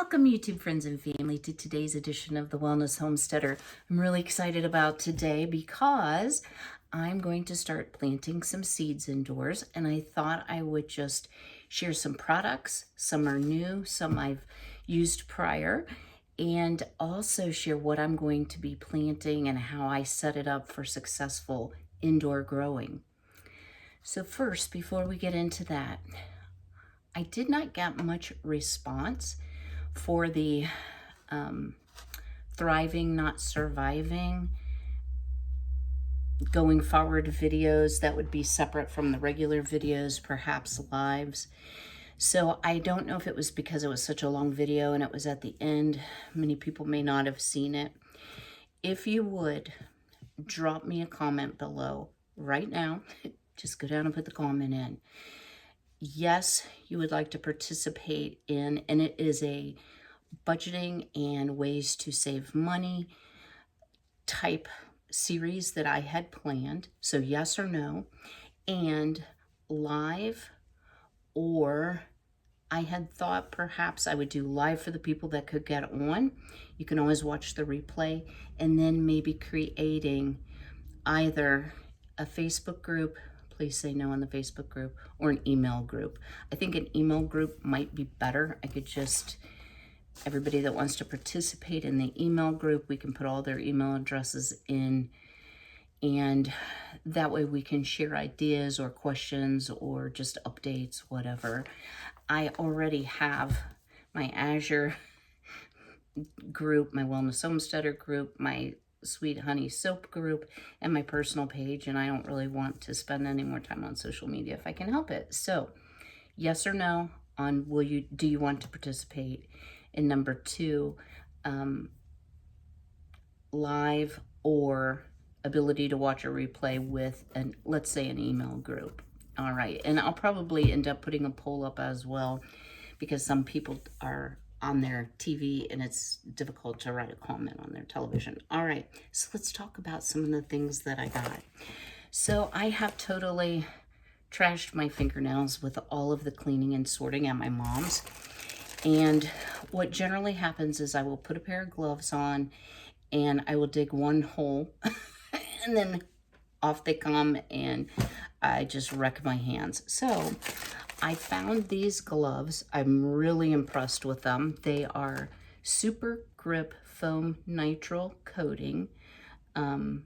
Welcome, YouTube friends and family, to today's edition of the Wellness Homesteader. I'm really excited about today because I'm going to start planting some seeds indoors, and I thought I would just share some products. Some are new, some I've used prior, and also share what I'm going to be planting and how I set it up for successful indoor growing. So first, before we get into that, I did not get much response for the thriving, not surviving, going forward videos that would be separate from the regular videos, perhaps lives. So I don't know if it was because it was such a long video and it was at the end. Many people may not have seen it. If you would, drop me a comment below right now. Just go down and put the comment in. Yes, you would like to participate in, and it is a budgeting and ways to save money type series that I had planned. So yes or no, and live, or I had thought perhaps I would do live for the people that could get on. You can always watch the replay, and then maybe creating either a Facebook group, please say no on the Facebook group, or an email group. I think an email group might be better. I could just, everybody that wants to participate in the email group, we can put all their email addresses in, and that way we can share ideas or questions or just updates, whatever. I already have my Azure group, my Wellness Homesteader group, my Sweet Honey Soap group, and my personal page, and I don't really want to spend any more time on social media if I can help it. So yes or no on do you want to participate? And number two, live or ability to watch a replay with let's say an email group. All right, and I'll probably end up putting a poll up as well, because some people are on their TV and it's difficult to write a comment on their television. All right, so let's talk about some of the things that I got. So I have totally trashed my fingernails with all of the cleaning and sorting at my mom's. And what generally happens is I will put a pair of gloves on and I will dig one hole and then off they come and I just wreck my hands. So I found these gloves. I'm really impressed with them. They are Super Grip Foam Nitrile Coating. And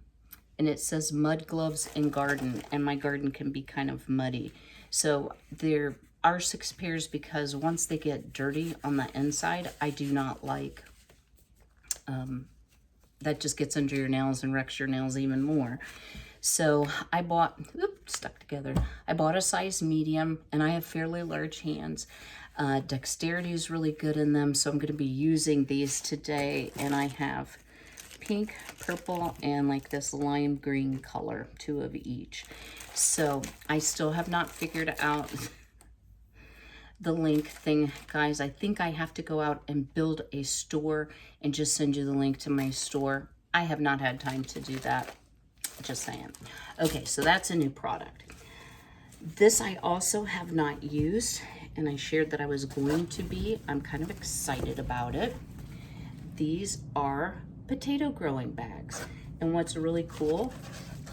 it says mud gloves in garden, and my garden can be kind of muddy. So there are 6 pairs because once they get dirty on the inside, I do not like, that just gets under your nails and wrecks your nails even more. So I bought, stuck together. I bought a size medium, and I have fairly large hands. Dexterity is really good in them, so I'm going to be using these today. And I have pink, purple, and like this lime green color, 2 of each. So I still have not figured out the link thing, guys. I think I have to go out and build a store and just send you the link to my store. I have not had time to do that. Just saying. Okay, so that's a new product. This I also have not used, and I shared that I was going to be. I'm kind of excited about it. These are potato growing bags. And what's really cool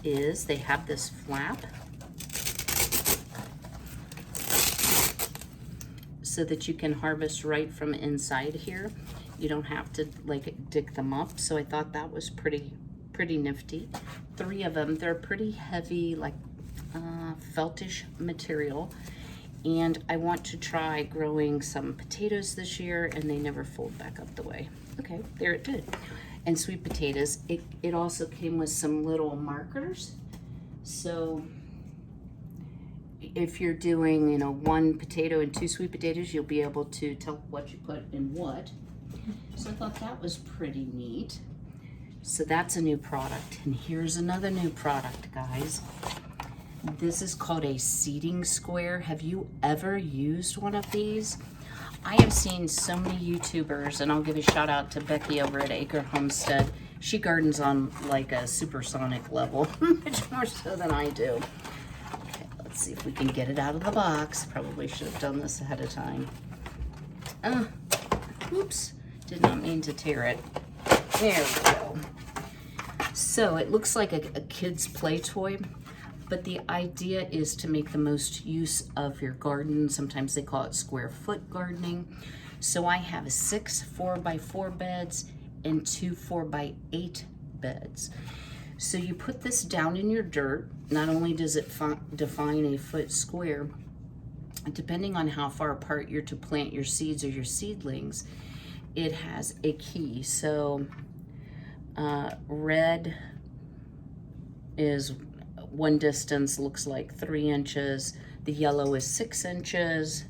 is they have this flap so that you can harvest right from inside here. You don't have to like dig them up. So I thought that was pretty nifty. 3 of them. They're pretty heavy, like feltish material, and I want to try growing some potatoes this year, and they never fold back up the way. Okay, there it did. And sweet potatoes. It also came with some little markers, so if you're doing, you know, 1 potato and 2 sweet potatoes, you'll be able to tell what you put in what. So I thought that was pretty neat. So that's a new product. And here's another new product, guys. This is called a seeding square. Have you ever used one of these? I have seen so many YouTubers, and I'll give a shout out to Becky over at Acre Homestead. She gardens on like a supersonic level, much more so than I do. Okay, let's see if we can get it out of the box. Probably should have done this ahead of time. Oops, did not mean to tear it. There we go. So it looks like a kid's play toy, but the idea is to make the most use of your garden. Sometimes they call it square foot gardening. So I have 6 4x4 beds and 2 4x8 beds. So you put this down in your dirt. Not only does it define a foot square, depending on how far apart you're to plant your seeds or your seedlings, it has a key. So red is one distance, looks like 3 inches. The yellow is 6 inches.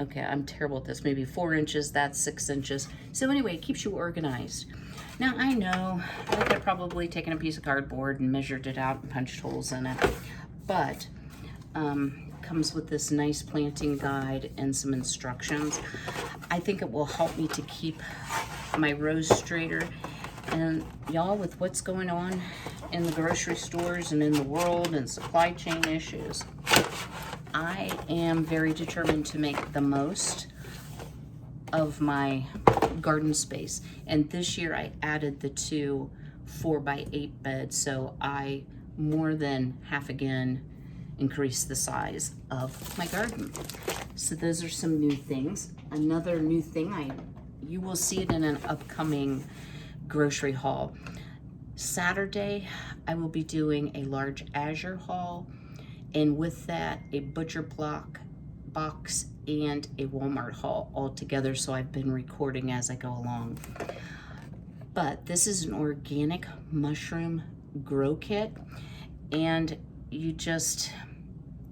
Okay, I'm terrible at this. Maybe 4 inches, that's 6 inches. So anyway, it keeps you organized. Now I know I could have probably taken a piece of cardboard and measured it out and punched holes in it, but comes with this nice planting guide and some instructions. I think it will help me to keep my rows straighter. And y'all, with what's going on in the grocery stores and in the world and supply chain issues, I am very determined to make the most of my garden space. And this year I added the 2 4x8 beds, so I more than half again increased the size of my garden. So those are some new things. Another new thing, you will see it in an upcoming grocery haul. Saturday, I will be doing a large Azure haul, and with that, a Butcher Block box and a Walmart haul all together. So I've been recording as I go along. But this is an organic mushroom grow kit, and you just,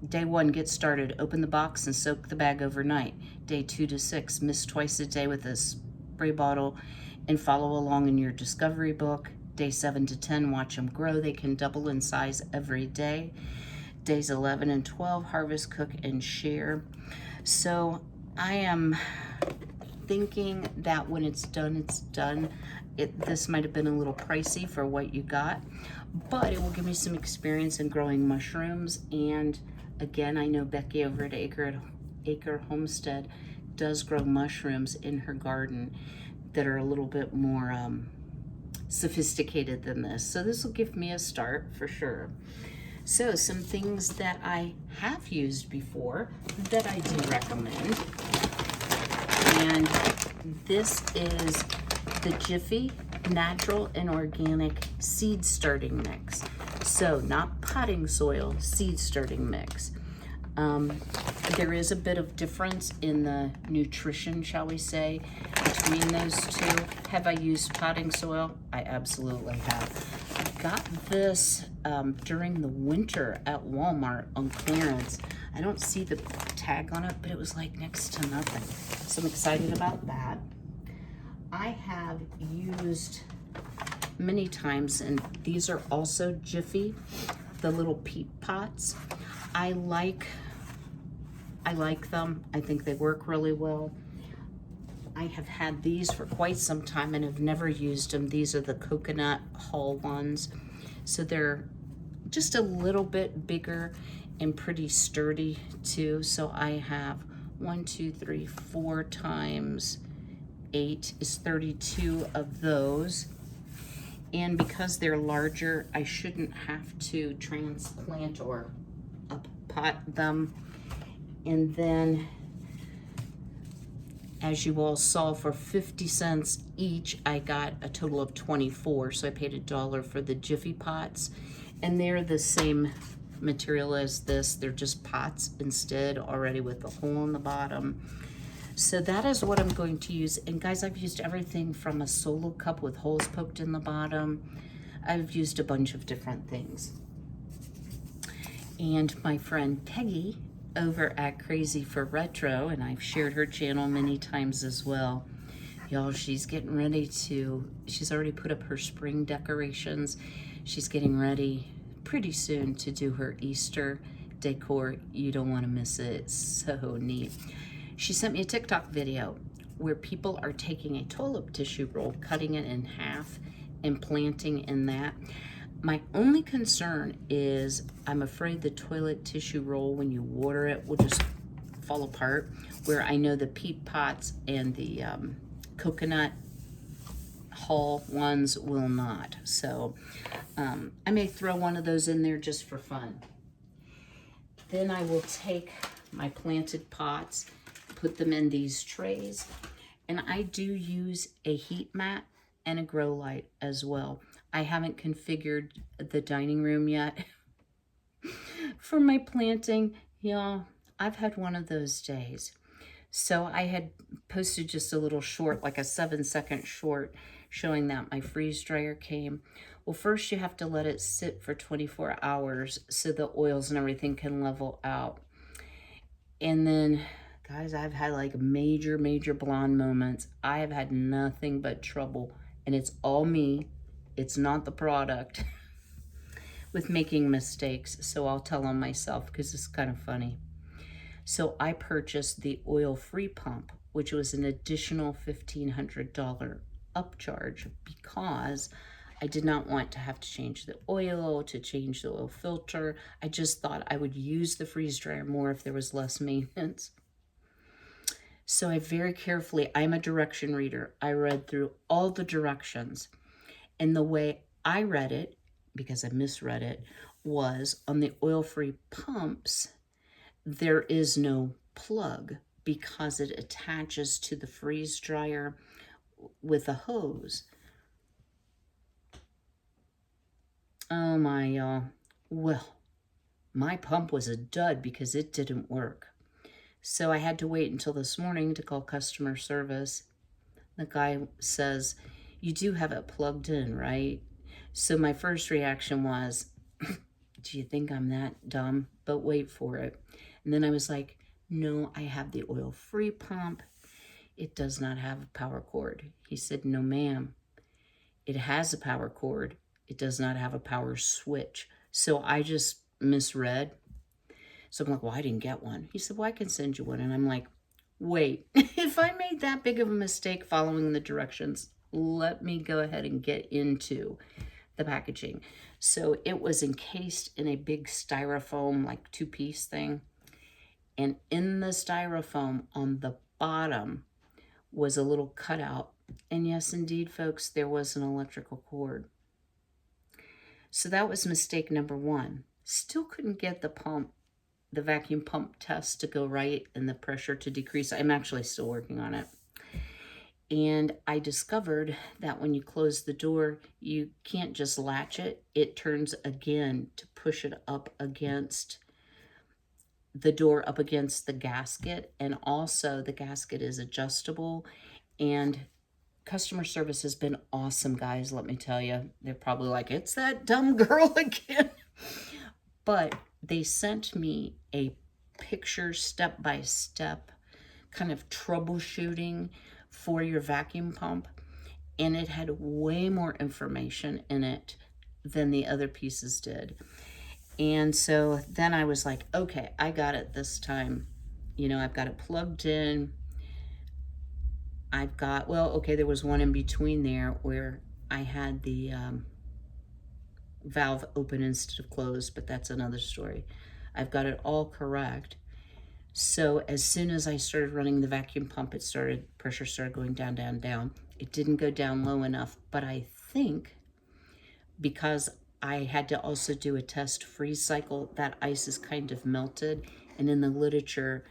day 1, get started, open the box and soak the bag overnight. Day 2 to 6, miss twice a day with a spray bottle and follow along in your discovery book. Day 7 to 10, watch them grow. They can double in size every day. Days 11 and 12, harvest, cook, and share. So I am thinking that when it's done, it's done. This might have been a little pricey for what you got, but it will give me some experience in growing mushrooms. And again, I know Becky over at Acre Homestead does grow mushrooms in her garden that are a little bit more sophisticated than this. So this will give me a start for sure. So some things that I have used before that I do recommend. And this is the Jiffy Natural and Organic Seed Starting Mix. So not potting soil, seed starting mix. There is a bit of difference in the nutrition, shall we say, between those two. Have I used potting soil? I absolutely have. I got this during the winter at Walmart on clearance. I don't see the tag on it, but it was like next to nothing. So I'm excited about that. I have used many times, and these are also Jiffy, the little peat pots. I like them. I think they work really well. I have had these for quite some time and have never used them. These are the coconut hull ones. So they're just a little bit bigger and pretty sturdy too. So I have 1, 2, 3, 4 times 8 is 32 of those. And because they're larger, I shouldn't have to transplant or pot them. And then, as you all saw, for 50 cents each, I got a total of 24. So I paid $1 for the Jiffy pots. And they're the same material as this. They're just pots instead, already with the hole in the bottom. So that is what I'm going to use. And guys, I've used everything from a solo cup with holes poked in the bottom. I've used a bunch of different things. And my friend Peggy over at Crazy for Retro, and I've shared her channel many times as well. Y'all, she's getting ready to, she's already put up her spring decorations. She's getting ready pretty soon to do her Easter decor. You don't want to miss it. It's so neat. She sent me a TikTok video where people are taking a toilet tissue roll, cutting it in half, and planting in that. My only concern is I'm afraid the toilet tissue roll, when you water it, will just fall apart, where I know the peat pots and the coconut hull ones will not. So I may throw one of those in there just for fun. Then I will take my planted pots, put them in these trays, and I do use a heat mat and a grow light as well. I haven't configured the dining room yet for my planting. Yeah, I've had one of those days. So I had posted just a little short, like a 7-second short, showing that my freeze dryer came. Well, first you have to let it sit for 24 hours so the oils and everything can level out. And then, guys, I've had like major blonde moments. I have had nothing but trouble, and it's all me. It's not the product with making mistakes. So I'll tell on myself because it's kind of funny. So I purchased the oil-free pump, which was an additional $1,500 upcharge because I did not want to have to change the oil, to change the oil filter. I just thought I would use the freeze dryer more if there was less maintenance. So I very carefully, I'm a direction reader. I read through all the directions. And the way I read it, because I misread it, was on the oil-free pumps, there is no plug because it attaches to the freeze dryer with a hose. Oh my, y'all. Well, my pump was a dud because it didn't work. So I had to wait until this morning to call customer service. The guy says, "You do have it plugged in, right?" So my first reaction was, do you think I'm that dumb? But wait for it. And then I was like, no, I have the oil-free pump. It does not have a power cord. He said, no, ma'am. It has a power cord. It does not have a power switch. So I just misread. So I'm like, well, I didn't get one. He said, well, I can send you one. And I'm like, wait, if I made that big of a mistake following the directions, let me go ahead and get into the packaging. So it was encased in a big styrofoam, like 2-piece thing. And in the styrofoam on the bottom was a little cutout. And yes, indeed, folks, there was an electrical cord. So that was mistake number one. Still couldn't get the pump, the vacuum pump test to go right and the pressure to decrease. I'm actually still working on it. And I discovered that when you close the door, you can't just latch it. It turns again to push it up against the door, up against the gasket. And also the gasket is adjustable. And customer service has been awesome, guys, let me tell you. They're probably like, it's that dumb girl again. But they sent me a picture step-by-step kind of troubleshooting for your vacuum pump, and it had way more information in it than the other pieces did. And so then I was like, okay, I got it this time. You know, I've got it plugged in. I've got, well, okay, there was one in between there where I had the valve open instead of closed, but that's another story. I've got it all correct. So as soon as I started running the vacuum pump, pressure started going down, down, down. It didn't go down low enough, but I think because I had to also do a test freeze cycle, that ice is kind of melted. And in the literature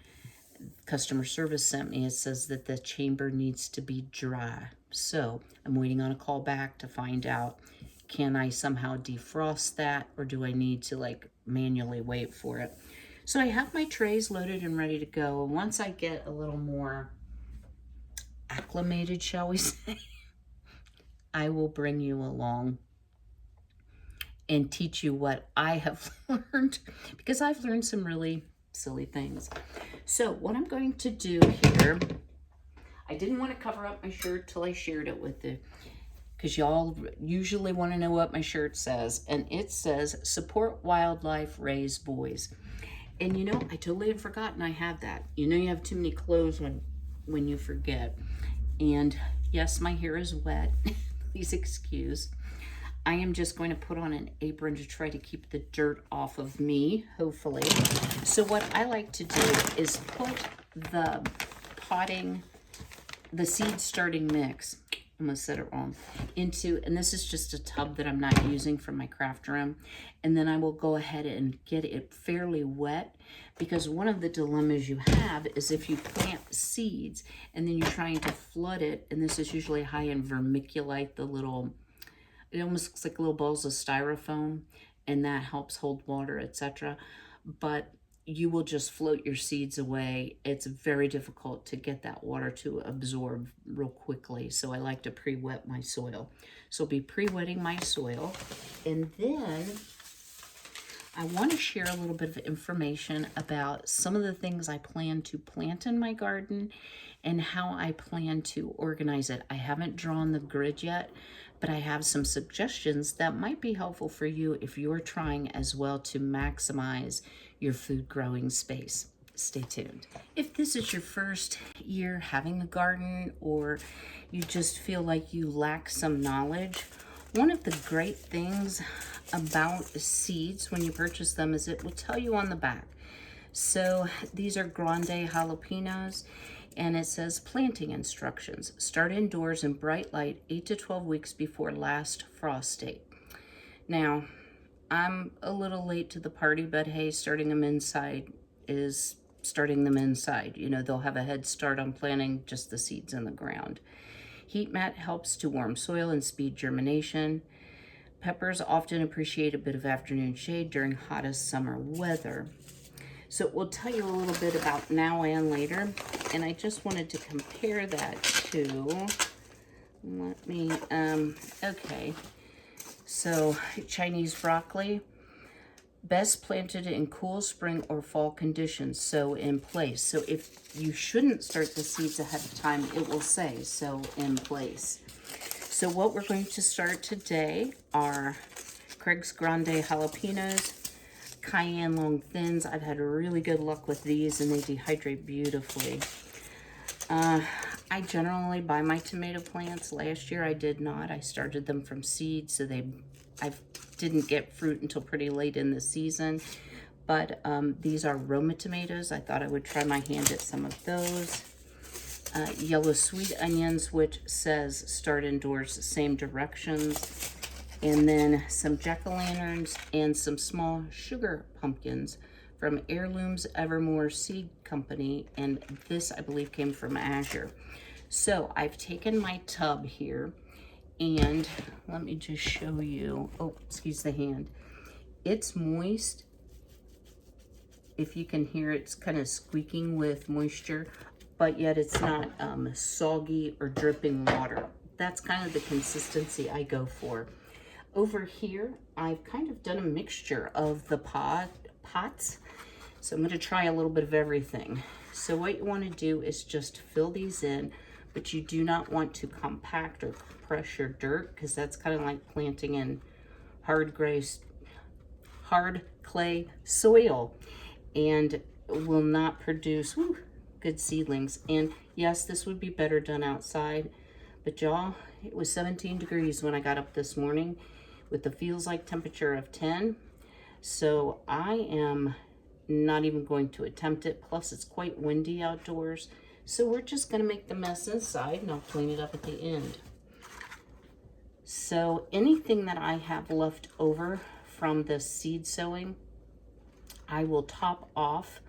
customer service sent me, it says that the chamber needs to be dry. So I'm waiting on a call back to find out, can I somehow defrost that, or do I need to like manually wait for it? So I have my trays loaded and ready to go. And once I get a little more acclimated, shall we say, I will bring you along and teach you what I have learned, because I've learned some really silly things. So what I'm going to do here, I didn't want to cover up my shirt till I shared it with you, because y'all usually want to know what my shirt says. And it says, support wildlife, raise boys. And you know, I totally had forgotten I had that. You know, you have too many clothes when you forget. And yes, my hair is wet. Please excuse. I am just going to put on an apron to try to keep the dirt off of me, hopefully. So what I like to do is put the seed starting mix, I almost said it wrong, into, and this is just a tub that I'm not using from my craft room, and then I will go ahead and get it fairly wet, because one of the dilemmas you have is if you plant seeds and then you're trying to flood it, and this is usually high in vermiculite, the little, it almost looks like little balls of styrofoam, and that helps hold water, etc. But you will just float your seeds away. It's very difficult to get that water to absorb real quickly. So I like to pre-wet my soil. So I'll be pre-wetting my soil. And then I want to share a little bit of information about some of the things I plan to plant in my garden and how I plan to organize it. I haven't drawn the grid yet, but I have some suggestions that might be helpful for you if you're trying as well to maximize your food growing space. Stay tuned. If this is your first year having a garden, or you just feel like you lack some knowledge, one of the great things about seeds when you purchase them is it will tell you on the back. So these are Grande jalapenos, and it says planting instructions. Start indoors in bright light 8 to 12 weeks before last frost date. Now, I'm a little late to the party, but hey, starting them inside is starting them inside. You know, they'll have a head start on planting just the seeds in the ground. Heat mat helps to warm soil and speed germination. Peppers often appreciate a bit of afternoon shade during hottest summer weather. So it will tell you a little bit about now and later, and I just wanted to compare that to, okay, so Chinese broccoli, best planted in cool spring or fall conditions, sow in place. So if you shouldn't start the seeds ahead of time, it will say sow in place. So what we're going to start today are Craig's Grande jalapenos, Cayenne long thins. I've had really good luck with these, and they dehydrate beautifully. I generally buy my tomato plants. Last year I did not. I started them from seed, so I didn't get fruit until pretty late in the season. But these are Roma tomatoes. I thought I would try my hand at some of those. Yellow sweet onions, which says start indoors, same directions. And then some jack-o'-lanterns and some small sugar pumpkins from Heirlooms Evermore Seed Company. And this, I believe, came from Azure. So I've taken my tub here, and let me just show you. Oh, excuse the hand. It's moist. If you can hear, it's kind of squeaking with moisture, but yet it's not soggy or dripping water. That's kind of the consistency I go for. Over here, I've kind of done a mixture of the pots. So I'm going to try a little bit of everything. So what you want to do is just fill these in, but you do not want to compact or compress your dirt, because that's kind of like planting in hard clay soil, and will not produce good seedlings. And yes, this would be better done outside, but y'all, it was 17 degrees when I got up this morning with the feels like temperature of 10. So I am not even going to attempt it. Plus it's quite windy outdoors. So we're just gonna make the mess inside, and I'll clean it up at the end. So anything that I have left over from the seed sowing, I will top off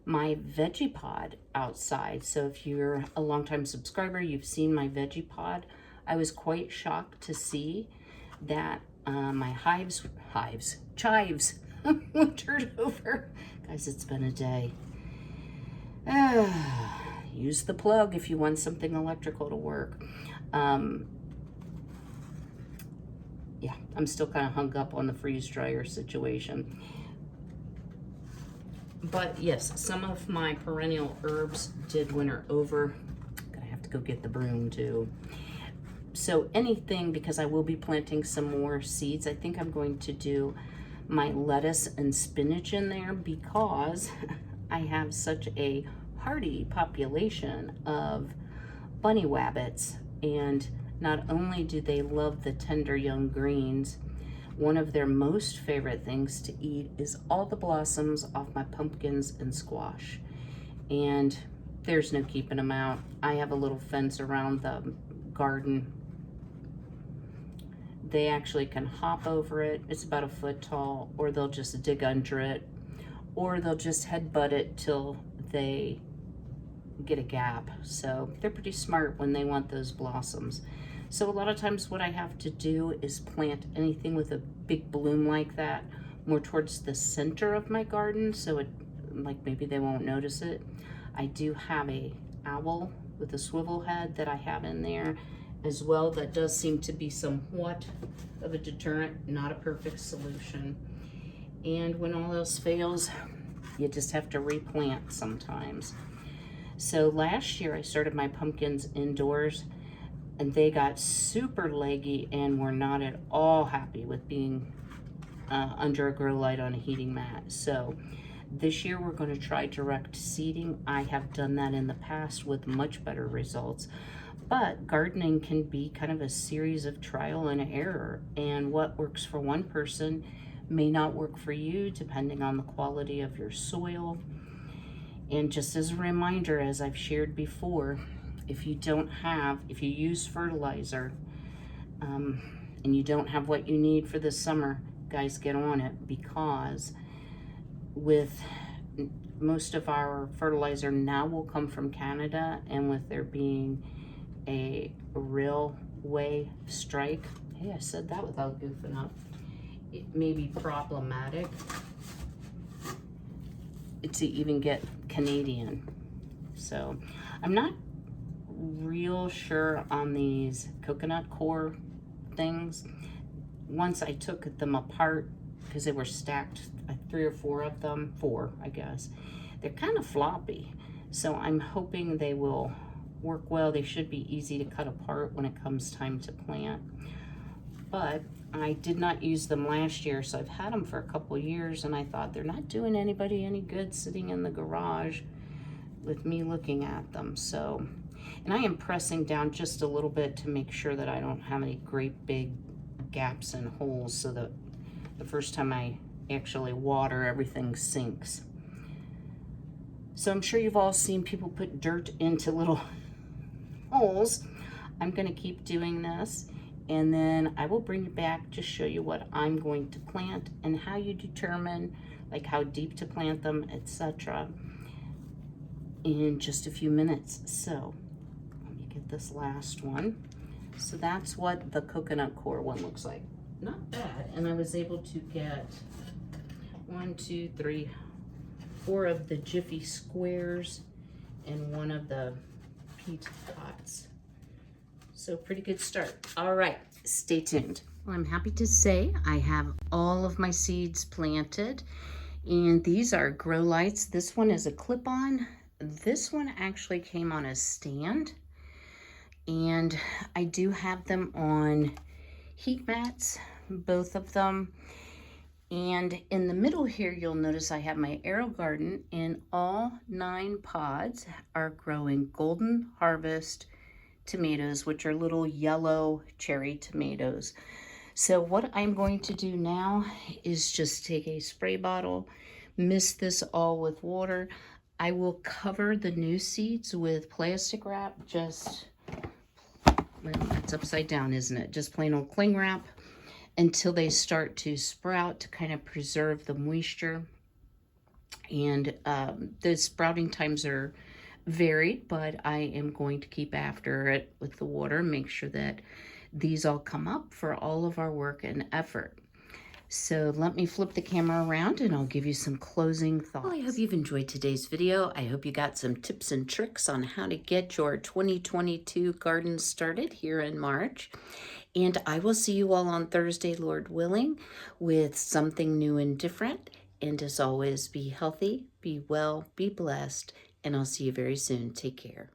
my veggie pod outside. So if you're a longtime subscriber, you've seen my veggie pod. I was quite shocked to see that my chives wintered over. Guys, it's been a day. Use the plug if you want something electrical to work. Yeah, I'm still kind of hung up on the freeze dryer situation. But yes, some of my perennial herbs did winter over. Gonna have to go get the broom too. So anything, because I will be planting some more seeds, I think I'm going to do my lettuce and spinach in there, because I have such a hardy population of bunny rabbits, and Not only do they love the tender young greens, one of their most favorite things to eat is all the blossoms off my pumpkins and squash. And there's no keeping them out. I have a little fence around the garden. They actually can hop over it. It's about a foot tall, or they'll just dig under it, or they'll just headbutt it till they get a gap. So they're pretty smart when they want those blossoms. So a lot of times what I have to do is plant anything with a big bloom like that more towards the center of my garden, so it, like, maybe they won't notice it. I do have a owl with a swivel head that I have in there as well. That does seem to be somewhat of a deterrent, not a perfect solution. And when all else fails, you just have to replant sometimes. So last year I started my pumpkins indoors, and they got super leggy and were not at all happy with being under a grow light on a heating mat. So this year we're going to try direct seeding. I have done that in the past with much better results. But gardening can be kind of a series of trial and error, and what works for one person may not work for you depending on the quality of your soil. And just as a reminder, as I've shared before, if you use fertilizer and you don't have what you need for this summer, guys, get on it, because with most of our fertilizer now will come from Canada, and with there being a railway strike, hey, I said that without goofing up, it may be problematic to even get Canadian. So I'm not real sure on these coconut core things. Once I took them apart, because they were stacked, 3 or 4 of them, 4 I guess, they're kind of floppy, so I'm hoping they will work well. They should be easy to cut apart when it comes time to plant. But I did not use them last year, so I've had them for a couple years, and I thought they're not doing anybody any good sitting in the garage with me looking at them. So, and I am pressing down just a little bit to make sure that I don't have any great big gaps and holes, so that the first time I actually water, everything sinks. So I'm sure you've all seen people put dirt into little holes. I'm going to keep doing this, and then I will bring you back to show you what I'm going to plant and how you determine like how deep to plant them, etc., in just a few minutes. So let me get this last one. So that's what the coconut core one looks like. Not bad. And I was able to get 1, 2, 3, 4 of the Jiffy squares and 1 of the peat pots. So pretty good start. All right, stay tuned. Well, I'm happy to say I have all of my seeds planted, and these are grow lights. This one is a clip-on. This one actually came on a stand, and I do have them on heat mats, both of them. And in the middle here, you'll notice I have my AeroGarden, and all 9 pods are growing Golden Harvest tomatoes, which are little yellow cherry tomatoes. So what I'm going to do now is just take a spray bottle, mist this all with water. I will cover the new seeds with plastic wrap, just, well, it's upside down, isn't it? Just plain old cling wrap, until they start to sprout, to kind of preserve the moisture. And the sprouting times are varied, but I am going to keep after it with the water, make sure that these all come up for all of our work and effort. So let me flip the camera around and I'll give you some closing thoughts. Well, I hope you've enjoyed today's video. I hope you got some tips and tricks on how to get your 2022 garden started here in March. And I will see you all on Thursday, Lord willing, with something new and different. And as always, be healthy, be well, be blessed, and I'll see you very soon. Take care.